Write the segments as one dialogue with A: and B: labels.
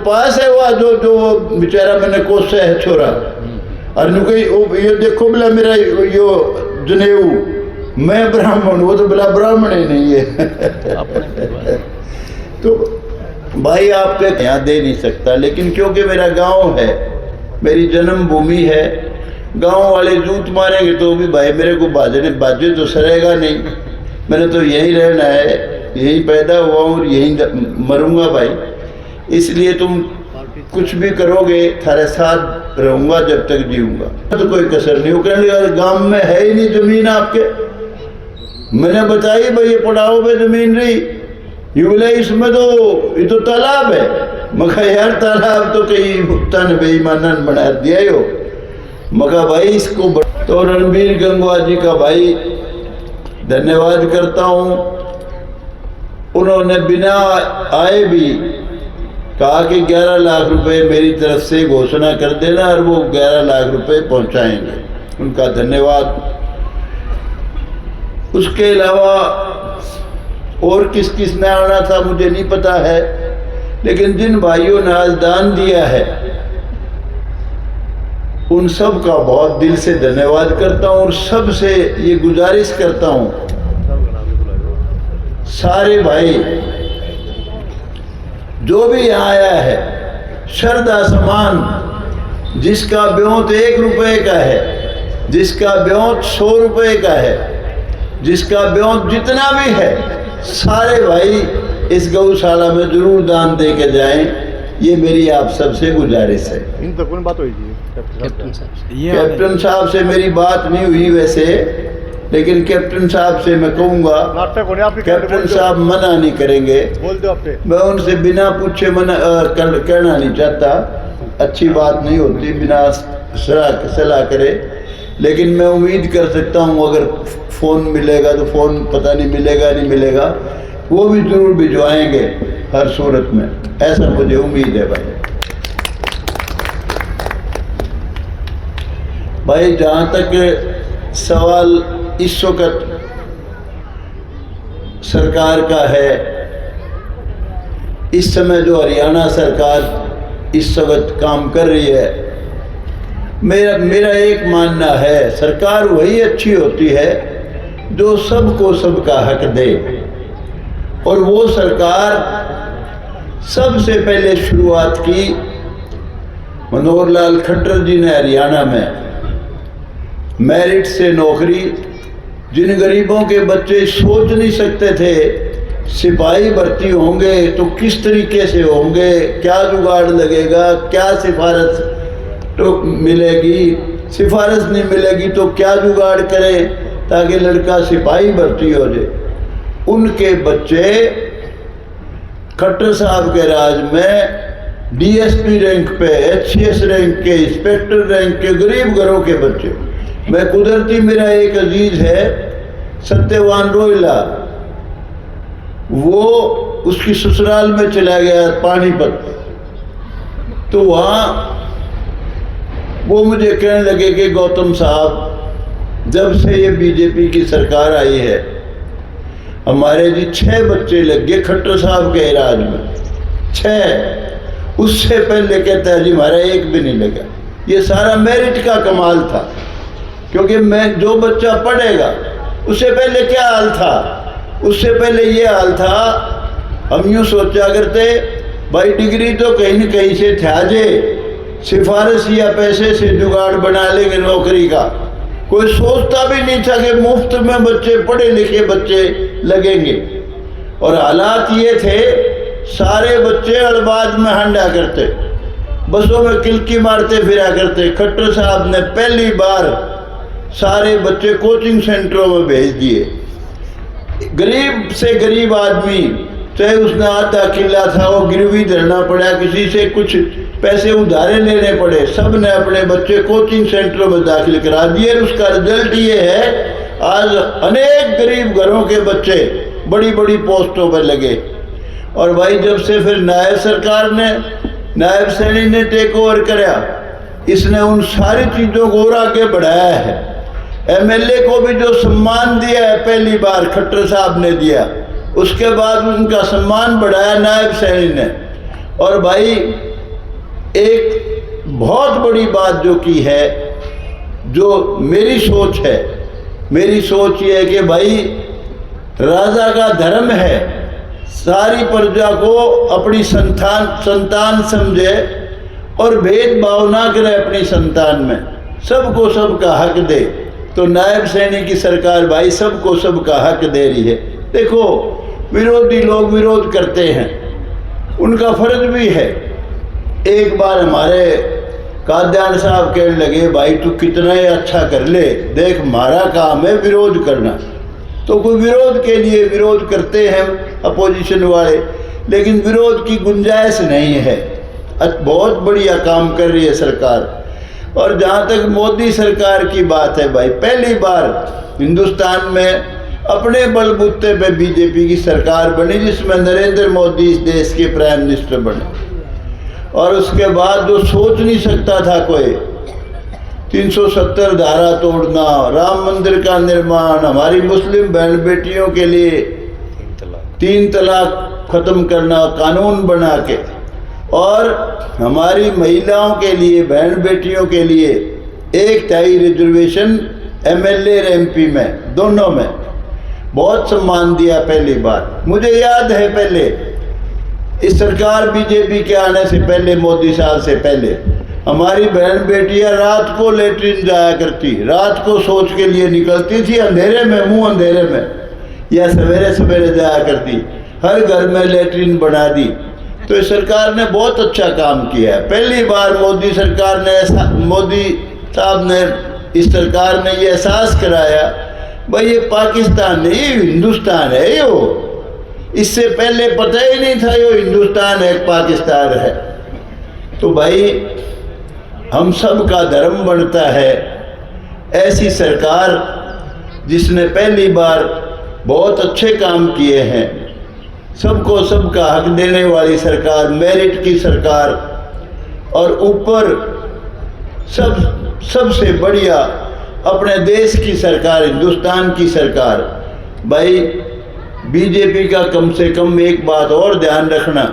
A: पास है वह जो जो वो बेचारा मैंने कोसा है छोरा, और ये देखो बोला मेरा यो जनेऊ, मैं ब्राह्मण, वो तो बोला ब्राह्मण ही नहीं है। तो भाई आपको यहाँ दे नहीं सकता, लेकिन क्योंकि मेरा गांव है, मेरी जन्मभूमि है, गांव वाले जूत मारेंगे तो भी भाई मेरे को बाजे तो सरेगा नहीं। मैंने तो यहीं रहना है, यहीं पैदा हुआ हूँ, यहीं मरूंगा भाई, इसलिए तुम कुछ भी करोगे थारे साथ रहूंगा जब तक जीऊंगा। तो कोई कसर नहीं। कहने गांव में है ही नहीं जमीन आपके, मैंने बताई भाई ये पड़ाव पे जमीन रही, यू बोले इसमें तो ये तो तालाब है। मखा यार तालाब तो कहीं तन बेईमानन बना दिया हो। मखा भाई इसको तो रणबीर गंगवा जी का भाई धन्यवाद करता हूँ। उन्होंने बिना आए भी कहा कि 11 लाख रुपए मेरी तरफ से घोषणा कर देना और वो 11 लाख रुपए पहुंचाएंगे, उनका धन्यवाद। उसके अलावा और किस किस ने आना था मुझे नहीं पता है, लेकिन जिन भाइयों ने आज दान दिया है उन सब का बहुत दिल से धन्यवाद करता हूँ। और सबसे ये गुजारिश करता हूँ, सारे भाई जो भी यहाँ आया है, श्रद्धा समान, जिसका ब्योंत 1 रुपए का है, जिसका ब्योंत 100 रुपए का है, जिसका ब्योंत जितना भी है, सारे भाई इस गौशाला में जरूर दान दे के जाएं, ये मेरी आप सबसे गुजारिश है।
B: इन तो कौन बात हुई थी
A: कैप्टन साहब से मेरी बात नहीं हुई वैसे, लेकिन कैप्टन साहब से मैं कहूँगा, कैप्टन साहब मना नहीं करेंगे,
B: बोल दो आपने।
A: मैं उनसे बिना पूछे मना कहना नहीं चाहता, अच्छी बात नहीं होती बिना सलाह करे। लेकिन मैं उम्मीद कर सकता हूँ अगर फ़ोन मिलेगा तो फ़ोन पता नहीं मिलेगा नहीं मिलेगा, वो भी जरूर भिजवाएंगे हर सूरत में, ऐसा मुझे उम्मीद है भाई। जहाँ तक सवाल इस वक्त सरकार का है, इस समय जो हरियाणा सरकार इस वक्त काम कर रही है, मेरा एक मानना है, सरकार वही अच्छी होती है जो सबको सबका हक दे। और वो सरकार सबसे पहले शुरुआत की मनोहर लाल खट्टर जी ने हरियाणा में, मेरिट से नौकरी। जिन गरीबों के बच्चे सोच नहीं सकते थे सिपाही भर्ती होंगे तो किस तरीके से होंगे, क्या जुगाड़ लगेगा, क्या सिफारिश तो मिलेगी, सिफारिश नहीं मिलेगी तो क्या जुगाड़ करें ताकि लड़का सिपाही भर्ती हो जाए, उनके बच्चे खट्टर साहब के राज में डीएसपी रैंक पे, एचसीएस रैंक के, इंस्पेक्टर रैंक के गरीब घरों के बच्चे। मैं कुदरती मेरा एक अजीज है सत्यवान रोहिला, वो उसकी ससुराल में चला गया पानीपत, तो वहाँ वो मुझे कहने लगे कि गौतम साहब जब से ये बीजेपी की सरकार आई है हमारे जी 6 बच्चे लग गए खट्टर साहब के इलाज में, 6। उससे पहले कहता है जी हमारा एक भी नहीं लगा। ये सारा मेरिट का कमाल था, क्योंकि मैं जो बच्चा पढ़ेगा, उससे पहले क्या हाल था, उससे पहले ये हाल था, हम यूँ सोचा करते भाई डिग्री तो कहीं न कहीं से था जे, सिफारिश या पैसे से जुगाड़ बना लेंगे नौकरी का। कोई सोचता भी नहीं था कि मुफ्त में बच्चे, पढ़े लिखे बच्चे लगेंगे। और हालात ये थे, सारे बच्चे अड़बाज में हंडा करते, बसों में किलकी मारते फिरा करते। खट्टर साहब ने पहली बार सारे बच्चे कोचिंग सेंटरों में भेज दिए। गरीब से गरीब आदमी, चाहे उसने आधा किला था, वो गिरवी धरना पड़ा, किसी से कुछ पैसे उधारे लेने पड़े, सब ने अपने बच्चे कोचिंग सेंटरों में दाखिल करा दिए। उसका रिजल्ट ये है आज अनेक गरीब घरों के बच्चे बड़ी बड़ी पोस्टों पर लगे। और भाई जब से फिर नायब सरकार ने, नायब सैनी ने टेक ओवर कराया, इसने उन सारी चीज़ों को और आगे बढ़ाया है। एमएलए को भी जो सम्मान दिया है पहली बार खट्टर साहब ने दिया, उसके बाद उनका सम्मान बढ़ाया नायब सैनी ने। और भाई एक बहुत बड़ी बात जो की है, जो मेरी सोच है, मेरी सोच ये है कि भाई राजा का धर्म है सारी प्रजा को अपनी संतान समझे और भेदभाव ना करे अपनी संतान में, सबको सबका हक दे। तो नायब सैनी की सरकार भाई सबको सबका हक दे रही है। देखो विरोधी लोग विरोध करते हैं, उनका फर्ज भी है। एक बार हमारे कादियान साहब कहने लगे भाई तू कितना ही अच्छा कर ले, देख हमारा काम है विरोध करना। तो कोई विरोध के लिए विरोध करते हैं अपोजिशन वाले, लेकिन विरोध की गुंजाइश नहीं है। बहुत बढ़िया काम कर रही है सरकार। और जहाँ तक मोदी सरकार की बात है भाई, पहली बार हिंदुस्तान में अपने बलबूते पे बीजेपी की सरकार बनी, जिसमें नरेंद्र मोदी इस देश के प्राइम मिनिस्टर बने। और उसके बाद जो सोच नहीं सकता था कोई, 370 धारा तोड़ना, राम मंदिर का निर्माण, हमारी मुस्लिम बहन बेटियों के लिए 3 तलाक खत्म करना कानून बना के, और हमारी महिलाओं के लिए बहन बेटियों के लिए 1/3 रिजर्वेशन MLA और MP में दोनों में बहुत सम्मान दिया पहली बार। मुझे याद है पहले इस सरकार बीजेपी के आने से पहले, मोदी साहब से पहले, हमारी बहन बेटियां रात को लेटरिन जाया करती, रात को सोच के लिए निकलती थी अंधेरे में, मुंह अंधेरे में, या सवेरे सवेरे जाया करती। हर घर में लेटरिन बना दी। तो इस सरकार ने बहुत अच्छा काम किया है। पहली बार मोदी सरकार ने मोदी साहब ने इस सरकार ने ये एहसास कराया भाई ये पाकिस्तान नहीं, हिंदुस्तान है। यो इससे पहले पता ही नहीं था यो हिंदुस्तान है पाकिस्तान है। तो भाई हम सब का धर्म बनता है ऐसी सरकार जिसने पहली बार बहुत अच्छे काम किए हैं, सबको सबका हक देने वाली सरकार, मेरिट की सरकार, और ऊपर सबसे बढ़िया अपने देश की सरकार, हिंदुस्तान की सरकार। भाई बीजेपी का कम से कम एक बात और ध्यान रखना,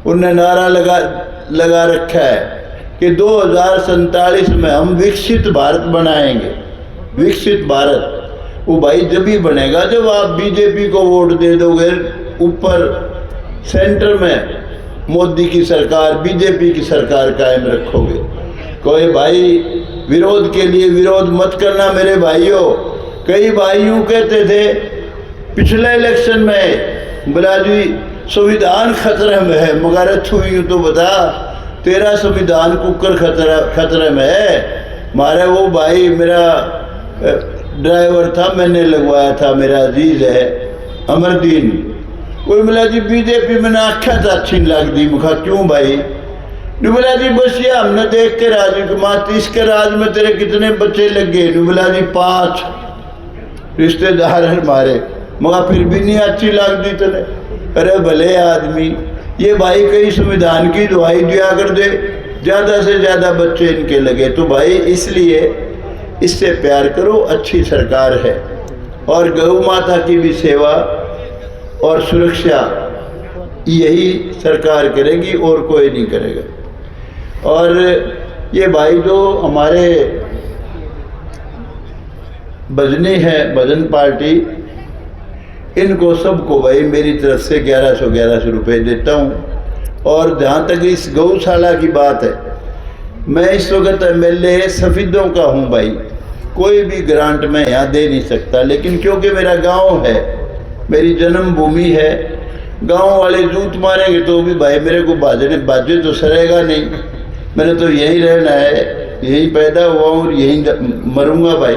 A: उन्हें नारा लगा रखा है कि 2047 में हम विकसित भारत बनाएंगे। विकसित भारत वो भाई जब ही बनेगा जब आप बीजेपी को वोट दे दोगे, ऊपर सेंटर में मोदी की सरकार, बीजेपी की सरकार कायम रखोगे। कोई भाई विरोध के लिए विरोध मत करना मेरे भाइयों। कई भाई यूँ कहते थे पिछले इलेक्शन में, बोला जी संविधान खतरे में है, मगर हुई तो बता तेरा संविधान कुकर खतरे में है। मारे वो भाई मेरा ड्राइवर था, मैंने लगवाया था, मेरा अजीज है अमरदीन, कोई बोला जी बीजेपी में ना आख्या था अच्छी लग दी। मुखा क्यों भाई? बोला जी बस ये हमने देख के राजी कुमार इसके राज में तेरे कितने बच्चे लग गए? बोला जी 5 रिश्तेदार हैं हमारे। मगर फिर भी नहीं अच्छी लग दी तेरे। अरे भले आदमी, ये भाई कई संविधान की दुआई दिया कर दे, ज़्यादा से ज़्यादा बच्चे इनके लगे। तो भाई इसलिए इससे प्यार करो, अच्छी सरकार है। और गौ माता की भी सेवा और सुरक्षा यही सरकार करेगी और कोई नहीं करेगा। और ये भाई जो हमारे भजनी है, भजन पार्टी, इनको सबको भाई मेरी तरफ से 1100 रुपये देता हूँ। और जहाँ तक इस गौशाला की बात है, मैं इस वक्त MLA सफीदों का हूँ भाई, कोई भी ग्रांट मैं यहाँ दे नहीं सकता, लेकिन क्योंकि मेरा गांव है, मेरी जन्मभूमि है, गांव वाले जूत मारेंगे तो भी भाई मेरे को बाजे तो सरेगा नहीं। मैंने तो यहीं रहना है, यहीं पैदा हुआ हूँ और यहीं मरूंगा भाई।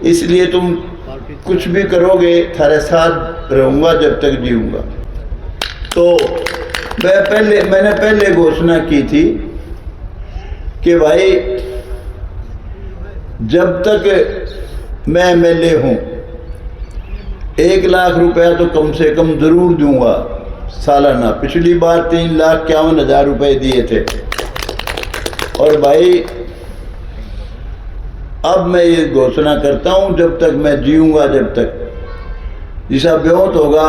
A: इसलिए तुम कुछ भी करोगे थारे साथ रहूँगा जब तक जीऊँगा। तो मैंने पहले घोषणा की थी कि भाई जब तक मैं MLA हूँ 1 लाख रुपया तो कम से कम ज़रूर दूंगा सालाना। पिछली बार 3,51,000 रुपये दिए थे। और भाई अब मैं ये घोषणा करता हूँ, जब तक मैं जीऊँगा, जब तक जिसा ब्योत होगा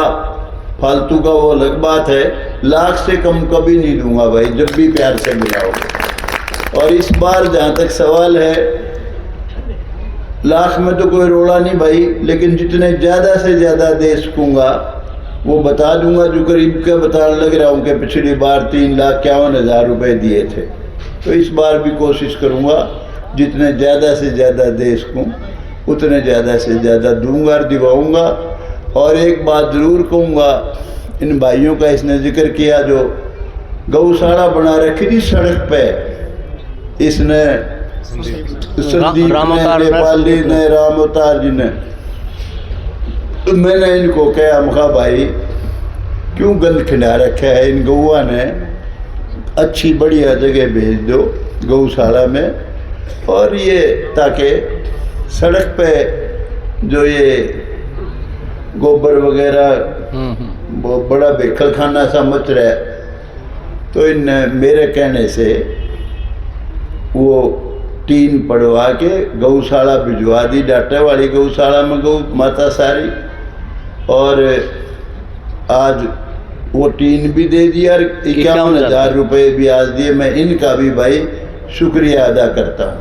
A: फालतू का वो अलग बात है। लाख से कम कभी नहीं दूंगा भाई, जब भी प्यार से मिलाओगे। और इस बार जहाँ तक सवाल है, लाख में तो कोई रोड़ा नहीं भाई, लेकिन जितने ज़्यादा से ज़्यादा दे सकूँगा वो बता दूंगा। जो करीब का बताने लग रहा हूँ कि पिछली बार 3,51,000 रुपये दिए थे, तो इस बार भी कोशिश करूँगा जितने ज़्यादा से ज़्यादा दे सकूँ उतने ज़्यादा से ज़्यादा दूंगा और दिवाऊँगा। और एक बात ज़रूर कहूँगा, इन भाइयों का इसने जिक्र किया जो गौशाला बना रखी थी सड़क पे, इसने संदीप ने, नेपाली ने, राम अवतार जी ने, तो मैंने इनको कहा मखा भाई क्यों गंद खिला रखा है, इन गौआ ने अच्छी बढ़िया जगह भेज दो गौशाला में, और ये ताकि सड़क पे जो ये गोबर वगैरह वो बड़ा बेखल खाना सा मच रहा है। तो इन मेरे कहने से वो टीन पड़वा के गौशाला भिजवा दी, डाटा वाली गौशाला में गौ माता सारी, और आज वो टीन भी दे दिया और 51,000 रुपये भी आज दिए। मैं इनका भी भाई शुक्रिया अदा करता हूँ।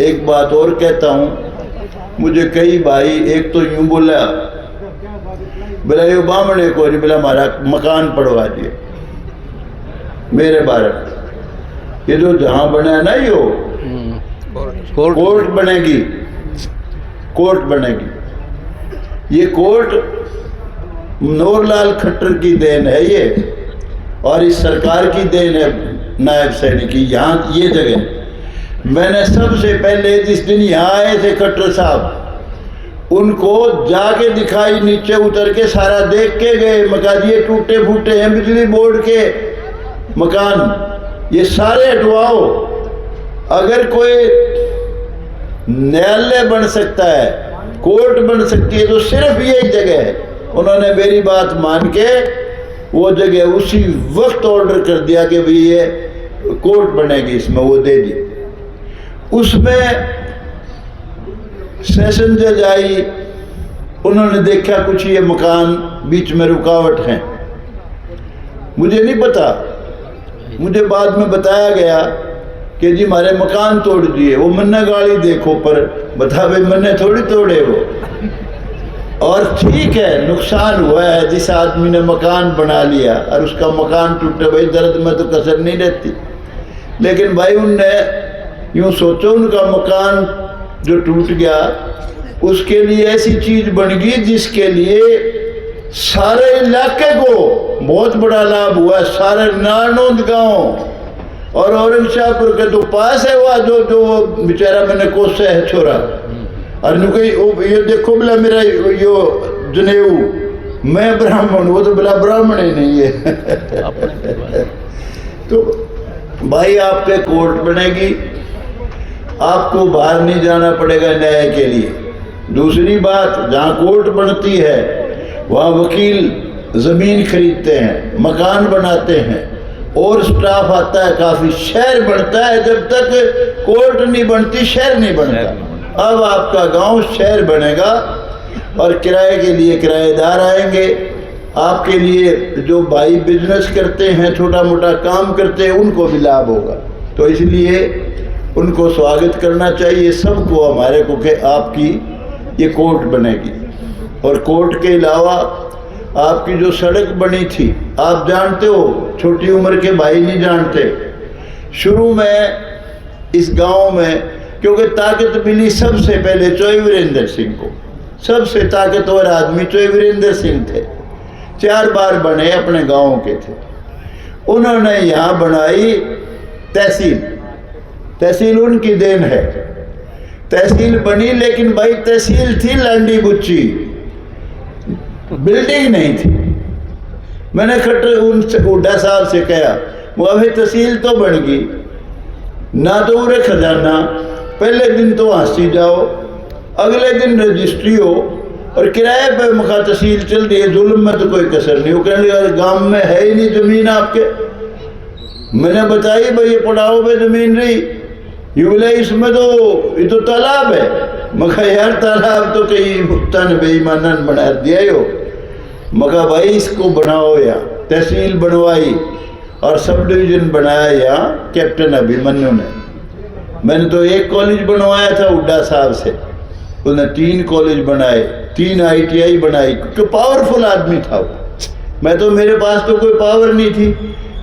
A: एक बात और कहता हूँ, मुझे कई भाई एक तो यूँ बोला ये बामणे को नहीं बोला हमारा मकान पड़वा दिए मेरे बारे में। ये जो जहाँ बना ना यो कोर्ट बनेगी, कोर्ट बनेगी। ये कोर्ट नूरलाल खट्टर की देन है ये, और इस सरकार की देन है नायब सैनी की। यहाँ ये जगह मैंने सबसे पहले जिस दिन यहाँ आए थे खट्टर साहब, उनको जाके दिखाई, नीचे उतर के सारा देख के गए। मकान ये टूटे फूटे हैं बिजली बोर्ड के मकान, ये सारे हटवाओ। अगर कोई न्यायालय बन सकता है, कोर्ट बन सकती है, तो सिर्फ यही जगह है। उन्होंने मेरी बात मान के वो जगह उसी वक्त ऑर्डर कर दिया कि भाई ये कोर्ट बनेगी, इसमें वो दे दी। उसमें सेशन जज आई, उन्होंने देखा कुछ ये मकान बीच में रुकावट है। मुझे नहीं पता, मुझे बाद में बताया गया कि जी हमारे मकान तोड़ दिए। वो मन्ने गाड़ी देखो पर बता भाई मन्ने थोड़ी तोड़े वो। और ठीक है नुकसान हुआ है, जिस आदमी ने मकान बना लिया और उसका मकान टूटा, भाई दर्द में तो कसर नहीं रहती। लेकिन भाई उनने यूँ सोचो, उनका मकान जो टूट गया उसके लिए ऐसी चीज बन गई जिसके लिए सारे इलाके को बहुत बड़ा लाभ हुआ। सारे नारनौंद गांव और औरंगशाहपुर के तो पास है वह जो बेचारा मैंने कोसा है छोरा, और ये देखो बोला मेरा यो जनेऊ, मैं ब्राह्मण, वो तो बोला ब्राह्मण ही नहीं है। तो भाई आपके कोर्ट बनेगी, आपको बाहर नहीं जाना पड़ेगा न्याय के लिए। दूसरी बात, जहाँ कोर्ट बनती है वहाँ वकील ज़मीन खरीदते हैं, मकान बनाते हैं, और स्टाफ आता है काफ़ी, शहर बनता है। जब तक कोर्ट नहीं बनती शहर नहीं बनता। अब आपका गांव शहर बनेगा और किराए के लिए किराएदार आएंगे। आपके लिए जो भाई बिजनेस करते हैं, छोटा मोटा काम करते हैं, उनको भी लाभ होगा। तो इसलिए उनको स्वागत करना चाहिए सबको हमारे को कि आपकी ये कोर्ट बनेगी। और कोर्ट के अलावा आपकी जो सड़क बनी थी, आप जानते हो, छोटी उम्र के भाई नहीं जानते, शुरू में इस गांव में क्योंकि ताकत मिली सबसे पहले चौई वीरेंद्र सिंह को। सबसे ताकतवर आदमी चौई वीरेंद्र सिंह थे, 4 बार बने, अपने गांव के थे। उन्होंने यहाँ बनाई तहसील। तहसील उनकी देन है। तहसील बनी, लेकिन भाई तहसील थी लांडी बुच्ची, बिल्डिंग नहीं थी। मैंने खट्टर उनसे हुड्डा साहब से कहा, वो अभी तहसील तो बन गई ना, तो उरे खजाना, पहले दिन तो हंसी जाओ, अगले दिन रजिस्ट्री हो, और किराए पे मखा तहसील चल रही है। जुल्म में तो कोई कसर नहीं। वो कहने लगा गाँव में है ही नहीं ज़मीन आपके। मैंने बताई भाई ये पड़ाव पे ज़मीन रही, ये बोले इसमें तो ये तो तालाब है। मखा यार तालाब तो कई तन बेईमानन बना दिया हो। मगर भाई इसको बनाओ यहाँ, तहसील बनवाई और सब डिवीज़न बनाया यहाँ कैप्टन अभिमन्यु ने। मैंने तो एक कॉलेज बनवाया था हुड्डा साहब से, उन्होंने 3 कॉलेज बनाए, 3 ITI बनाई, क्योंकि पावरफुल आदमी था वो। मैं तो, मेरे पास तो कोई पावर नहीं थी,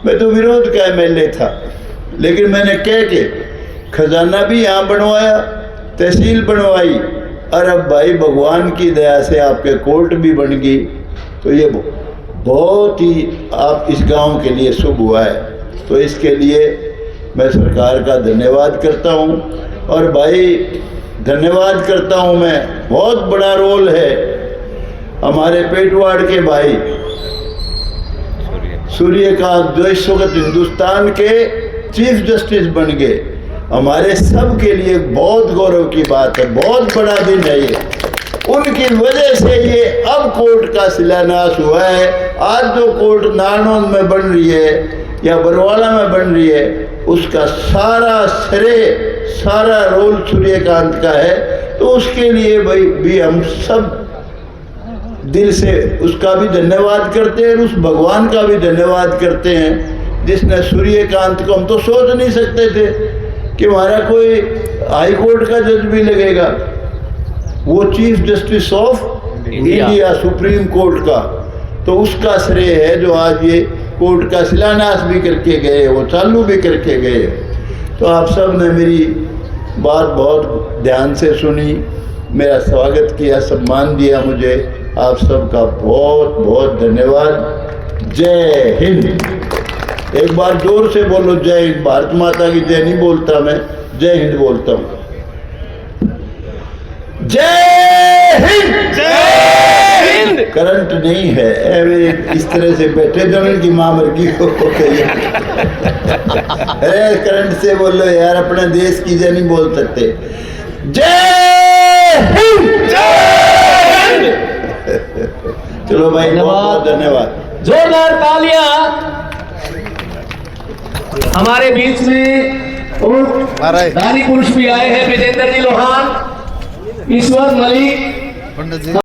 A: मैं तो विरोध का MLA था, लेकिन मैंने कह के खजाना भी यहाँ बनवाया, तहसील बनवाई, और अब भाई भगवान की दया से आपके कोर्ट भी बन गई। तो ये बहुत ही आप इस गांव के लिए शुभ हुआ है। तो इसके लिए मैं सरकार का धन्यवाद करता हूँ। और भाई धन्यवाद करता हूँ मैं, बहुत बड़ा रोल है हमारे पेटवाड़ के भाई सूर्यकांत, जो इस वक्त हिंदुस्तान के चीफ जस्टिस बन गए। हमारे सब के लिए बहुत गौरव की बात है, बहुत बड़ा दिन है ये। उनकी वजह से ये अब कोर्ट का शिलान्यास हुआ है। आज जो कोर्ट नारनौंद में बन रही है या बरवाला में बन रही है, उसका सारा श्रेय, सारा रोल सूर्यकांत का है। तो उसके लिए भाई भी हम सब दिल से उसका भी धन्यवाद करते हैं, उस भगवान का भी धन्यवाद करते हैं जिसने सूर्यकांत को, हम तो सोच नहीं सकते थे कि हमारा कोई हाई कोर्ट का जज भी लगेगा, वो chief justice of India supreme court का। तो उसका श्रेय है जो आज ये कोर्ट का शिलान्यास भी करके गए, वो चालू भी करके गए। तो आप सब ने मेरी बात बहुत ध्यान से सुनी, मेरा स्वागत किया, सम्मान दिया मुझे। आप सबका बहुत बहुत धन्यवाद। जय हिंद। एक बार जोर से बोलो जय हिंद। भारत माता की जय नहीं बोलता मैं, जय हिंद बोलता हूँ। जय हिंद।
B: जय हिंद।
A: करंट नहीं है, मेरे इस तरह से बैठे जो इनकी माँ मर की हो गई। अरे करंट से बोलो यार, अपने देश की जय नहीं बोल सकते। जय हिंद।
B: जय हिंद।
A: चलो भाई, बहुत बहुत धन्यवाद।
B: जोरदार तालियां हमारे बीच में। और दानी पुरुष भी आए हैं, विजेंद्र जी लोहान, ईश्वर मलिक।